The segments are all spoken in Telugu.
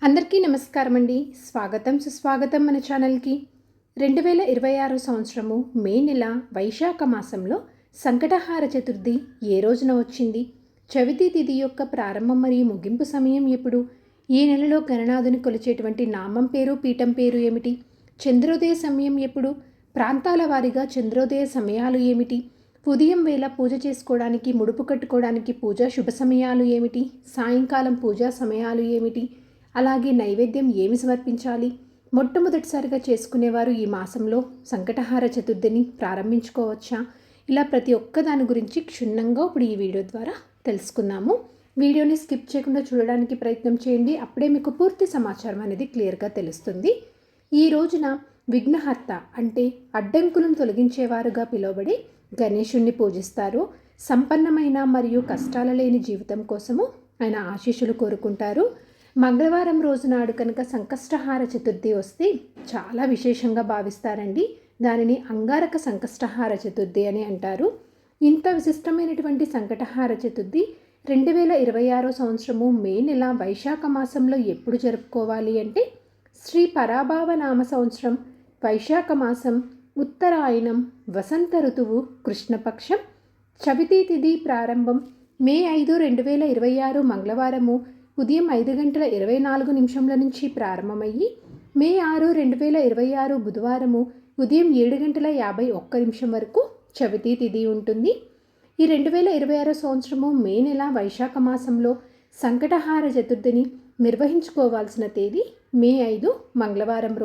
అందరికీ నమస్కారం అండి. స్వాగతం సుస్వాగతం మన ఛానల్కి. 2026 సంవత్సరము మే నెల వైశాఖ మాసంలో సంకటహార చతుర్థి ఏ రోజున వచ్చింది? చవితి తిథి యొక్క ప్రారంభం మరియు ముగింపు సమయం ఎప్పుడు? ఈ నెలలో గణనాథుని కొలిచేటువంటి నామం పేరు, పీఠం పేరు ఏమిటి? చంద్రోదయ సమయం ఎప్పుడు? ప్రాంతాల వారీగా చంద్రోదయ సమయాలు ఏమిటి? ఉదయం వేళ పూజ చేసుకోవడానికి, ముడుపు కట్టుకోవడానికి పూజా శుభ సమయాలు ఏమిటి? సాయంకాలం పూజా సమయాలు ఏమిటి? అలాగే నైవేద్యం ఏమి సమర్పించాలి? మొట్టమొదటిసారిగా చేసుకునేవారు ఈ మాసంలో సంకటహార చతుర్థిని ప్రారంభించుకోవచ్చా? ఇలా ప్రతి ఒక్క దాని గురించి క్షుణ్ణంగా ఇప్పుడు ఈ వీడియో ద్వారా తెలుసుకుందాము. వీడియోని స్కిప్ చేయకుండా చూడడానికి ప్రయత్నం చేయండి. అప్పుడే మీకు పూర్తి సమాచారం అనేది క్లియర్గా తెలుస్తుంది. ఈ రోజున విఘ్నహర్త అంటే అడ్డంకులను తొలగించేవారుగా పిలువబడి గణేశుణ్ణి పూజిస్తారు. సంపన్నమైన మరియు కష్టాల లేని జీవితం కోసము ఆయన ఆశీస్సులు కోరుకుంటారు. మంగళవారం రోజు నాడు కనుక సంకష్టహార చతుర్థి వస్తే చాలా విశేషంగా భావిస్తారండి. దానిని అంగారక సంకష్టహార చతుర్థి అని అంటారు. ఇంత విశిష్టమైనటువంటి సంకటహార చతుర్థి 2026 సంవత్సరము మే నెల వైశాఖ మాసంలో ఎప్పుడు జరుపుకోవాలి అంటే శ్రీ పరాభావ నామ సంవత్సరం వైశాఖ మాసం ఉత్తరాయణం వసంత ఋతువు కృష్ణపక్షం చవితి తిథి ప్రారంభం మే 5, 2026 మంగళవారము ఉదయం 5:24 నుంచి ప్రారంభమయ్యి మే 6, 2026 బుధవారము ఉదయం 7:51 వరకు చవితి తిథి ఉంటుంది. ఈ 2026 సంవత్సరము మే నెల వైశాఖ మాసంలో సంకటహార చతుర్థిని నిర్వహించుకోవాల్సిన తేదీ మే 5 మంగళవారం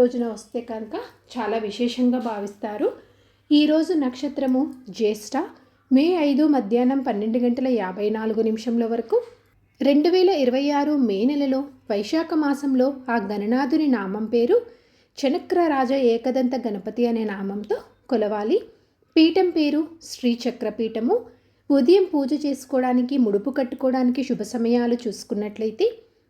రోజున వస్తే కనుక చాలా విశేషంగా భావిస్తారు. ఈరోజు నక్షత్రము జ్యేష్ఠ. మే 5 మధ్యాహ్నం 12:54 వరకు 2026 మే నెలలో వైశాఖ మాసంలో ఆ గణనాథుని నామం పేరు చనక్రరాజ ఏకదంత గణపతి అనే నామంతో కొలవాలి. పీఠం పేరు శ్రీచక్రపీఠము. ఉదయం పూజ చేసుకోవడానికి, ముడుపు కట్టుకోవడానికి శుభ సమయాలు చూసుకున్నట్లయితే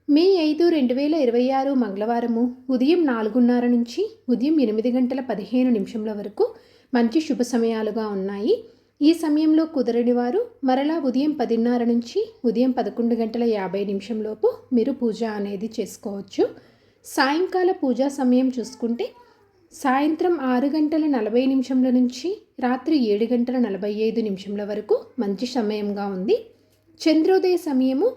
మే 5, 2026 మంగళవారము ఉదయం 4:30 నుంచి ఉదయం 8:15 వరకు మంచి శుభ సమయాలుగా ఉన్నాయి. ఈ సమయంలో కుదరని వారు మరలా ఉదయం 10:30 నుంచి ఉదయం 11:50 లోపు మీరు పూజ అనేది చేసుకోవచ్చు. సాయంకాల పూజా సమయం చూసుకుంటే సాయంత్రం 6:40 నుంచి రాత్రి 7:45 వరకు మంచి సమయంగా ఉంది. చంద్రోదయ సమయము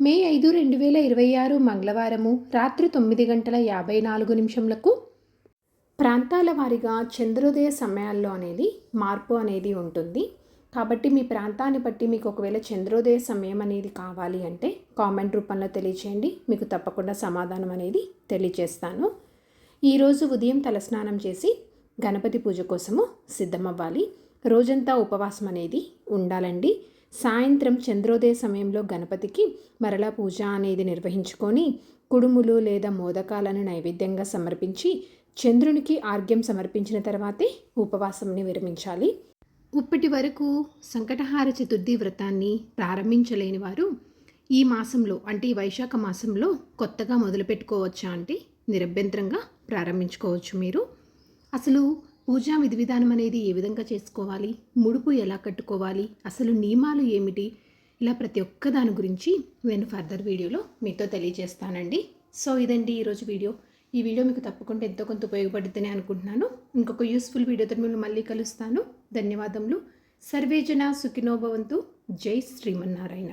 మే 5, 2026 మంగళవారము రాత్రి 9:54 ప్రాంతాల వారీగా చంద్రోదయ సమయాల్లో అనేది మార్పు అనేది ఉంటుంది. కాబట్టి మీ ప్రాంతాన్ని బట్టి మీకు ఒకవేళ చంద్రోదయ సమయం అనేది కావాలి అంటే కామెంట్ రూపంలో తెలియచేయండి. మీకు తప్పకుండా సమాధానం అనేది తెలియచేస్తాను. ఈరోజు ఉదయం తలస్నానం చేసి గణపతి పూజ కోసము సిద్ధమవ్వాలి. రోజంతా ఉపవాసం అనేది ఉండాలండి. సాయంత్రం చంద్రోదయ సమయంలో గణపతికి మరలా పూజ అనేది నిర్వహించుకొని కుడుములు లేదా మోదకాలను నైవేద్యంగా సమర్పించి చంద్రునికి ఆర్ఘ్యం సమర్పించిన తర్వాతే ఉపవాసంని విరమించాలి. ఇప్పటి వరకు సంకటహార చతుర్థి వ్రతాన్ని ప్రారంభించలేని వారు ఈ మాసంలో అంటే ఈ వైశాఖ మాసంలో కొత్తగా మొదలుపెట్టుకోవచ్చా అంటే నిరభ్యంతరంగా ప్రారంభించుకోవచ్చు. మీరు అసలు పూజా విధి విధానం అనేది ఏ విధంగా చేసుకోవాలి, ముడుపు ఎలా కట్టుకోవాలి, అసలు నియమాలు ఏమిటి, ఇలా ప్రతి ఒక్క దాని గురించి నేను ఫర్దర్ వీడియోలో మీతో తెలియజేస్తానండి. సో ఇదండి ఈరోజు వీడియో. ఈ వీడియో మీకు తప్పకుండా ఎంతో కొంత ఉపయోగపడుతుందని అనుకుంటున్నాను. ఇంకొక యూస్ఫుల్ వీడియోతో నేను మళ్ళీ కలుస్తాను. ధన్యవాదములు. సర్వేజన సుఖినో భవంతు. జై శ్రీమన్నారాయణ.